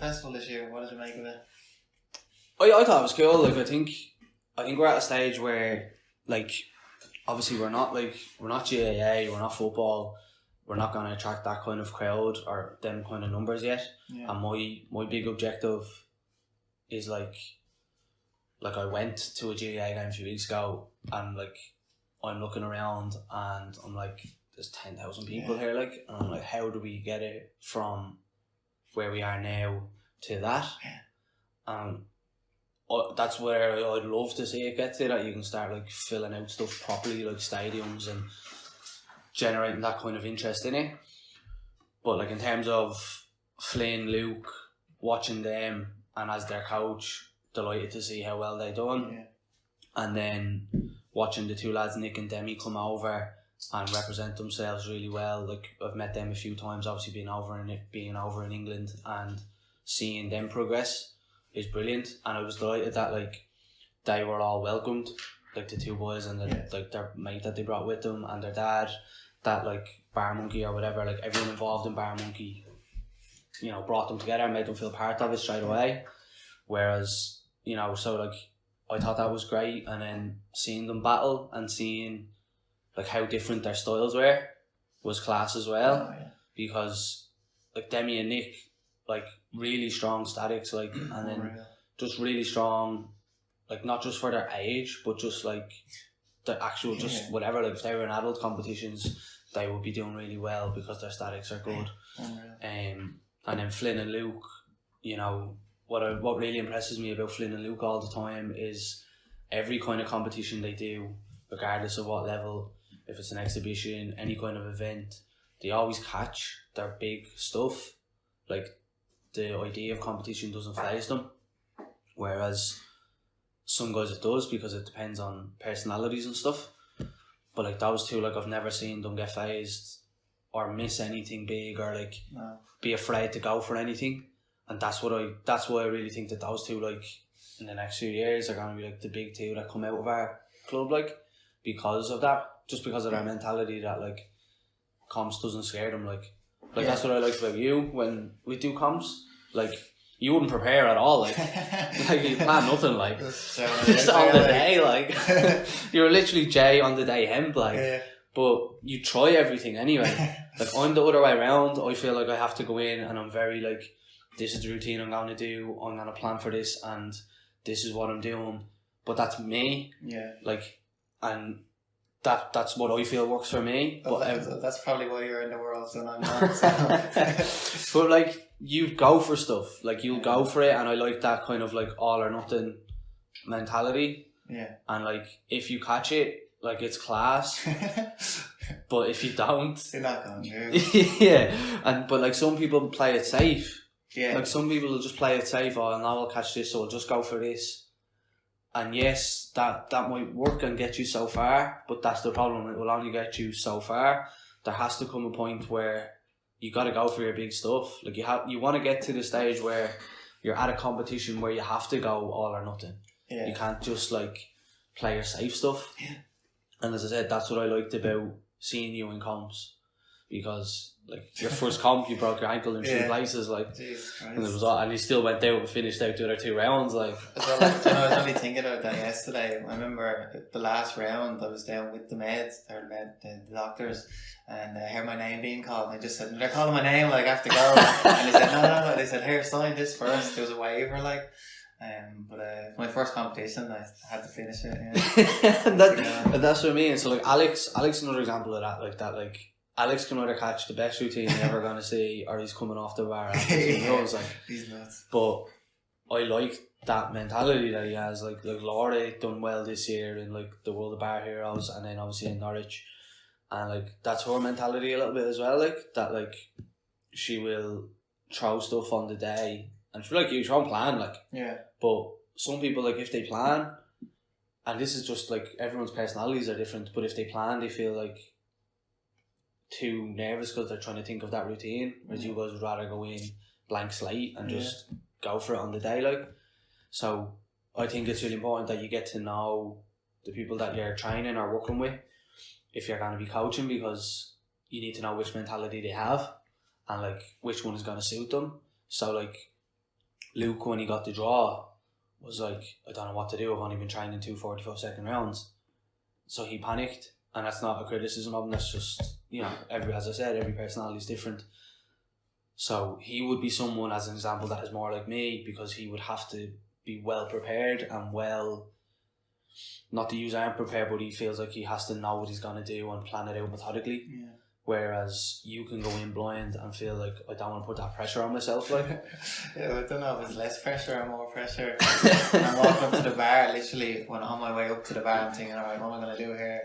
festival this year? What did you make of it? I thought it was cool. Like I think we're at a stage where like obviously we're not GAA, we're not football, we're not going to attract that kind of crowd or them kind of numbers yet. Yeah. And my big objective is like I went to a GAA game a few weeks ago and like I'm looking around and I'm like, there's 10,000 people here, like, and I'm like, how do we get it from where we are now to that? That's where I'd love to see it get to, that you can start like filling out stuff properly, like stadiums, and generating that kind of interest in it. But like in terms of Flynn, Luke, watching them and as their coach, delighted to see how well they done. And then watching the two lads, Nick and Demi, come over and represent themselves really well. Like I've met them a few times, obviously being over in England, and seeing them progress is brilliant. And I was delighted that like they were all welcomed, like the two boys and like their mate that they brought with them and their dad, that like Bar Monkey or whatever, like everyone involved in Bar Monkey, you know, brought them together and made them feel part of it straight away. Whereas, you know, so like I thought that was great, and then seeing them battle and seeing like how different their styles were was class as well. Because like Demi and Nick, like really strong statics, like, and then just really strong, like not just for their age, but just like the actual just whatever, like if they were in adult competitions, they would be doing really well because their statics are good. And then Flynn and Luke, you know, what really impresses me about Flynn and Luke all the time is every kind of competition they do, regardless of what level, if it's an exhibition, any kind of event, they always catch their big stuff. Like the idea of competition doesn't faze them, whereas some guys it does, because it depends on personalities and stuff. But like those two, like I've never seen them get phased or miss anything big or like be afraid to go for anything. And that's why I really think that those two, like in the next few years, are going to be like the big two that come out of our club, like, because of that, just because of their mentality that like comps doesn't scare them. Like that's what I like about you when we do comps. Like you wouldn't prepare at all, like you plan nothing, like just on the day, like you're literally Jay on the day hemp, like. But you try everything anyway. Like I'm the other way around. I feel like I have to go in and I'm very like, this is the routine I'm going to do, I'm going to plan for this, and this is what I'm doing. But that's me. Like, and that's what I feel works for me. But that's probably why you're in the world, so I'm not. So. But like, you go for stuff. Like, you'll go for it, and I like that kind of like all or nothing mentality. And like, if you catch it, like, it's class. But if you don't, you're not going to. But like, some people play it safe. Yeah. Like some people will just play it safe. Oh, now I'll catch this, so I'll just go for this. And yes, that might work and get you so far, but that's the problem. It will only get you so far. There has to come a point where you got to go for your big stuff. Like you want to get to the stage where you're at a competition where you have to go all or nothing. You can't just like play your safe stuff. And as I said, that's what I liked about seeing you in comps, because like your first comp, you broke your ankle in 3 places, like, and it was all, and you still went out and finished out the other 2 rounds, like. Well, like, I was only thinking about that yesterday. I remember the last round, I was down with the meds, the doctors, and I heard my name being called, and I just said, they're calling my name, like I have to go. And they said, no. They said, here, sign this first. There was a waiver, like. But my first competition, I had to finish it. And that's what I mean. So like Alex is another example of that. Like that, like Alex can either catch the best routine you're ever gonna see, or he's coming off the bar. Knows, like, he's nuts. But I like that mentality that he has. Like Laura done well this year in like the World of Bar Heroes, and then obviously in Norwich, and like that's her mentality a little bit as well. Like that, like she will throw stuff on the day. And for like you, she won't plan, like. But some people, like, if they plan, and this is just like everyone's personalities are different, but if they plan, they feel like too nervous because they're trying to think of that routine. Whereas you guys would rather go in blank slate and just go for it on the day, like. So I think it's really important that you get to know the people that you're training or working with if you're going to be coaching, because you need to know which mentality they have and like which one is going to suit them. So like, Luke, when he got the draw, was like, I don't know what to do. I've only been training 2 45-second rounds. So he panicked. And that's not a criticism of him. That's just, as I said, every personality is different. So he would be someone, as an example, that is more like me, because he would have to be well prepared and not to use aren't prepared, but he feels like he has to know what he's going to do and plan it out methodically. Yeah. Whereas you can go in blind and feel like, I don't want to put that pressure on myself. Like, yeah, I don't know if it's less pressure or more pressure. I'm walking up to the bar, literally, when on my way up to the bar, I'm thinking, alright, what am I going to do here?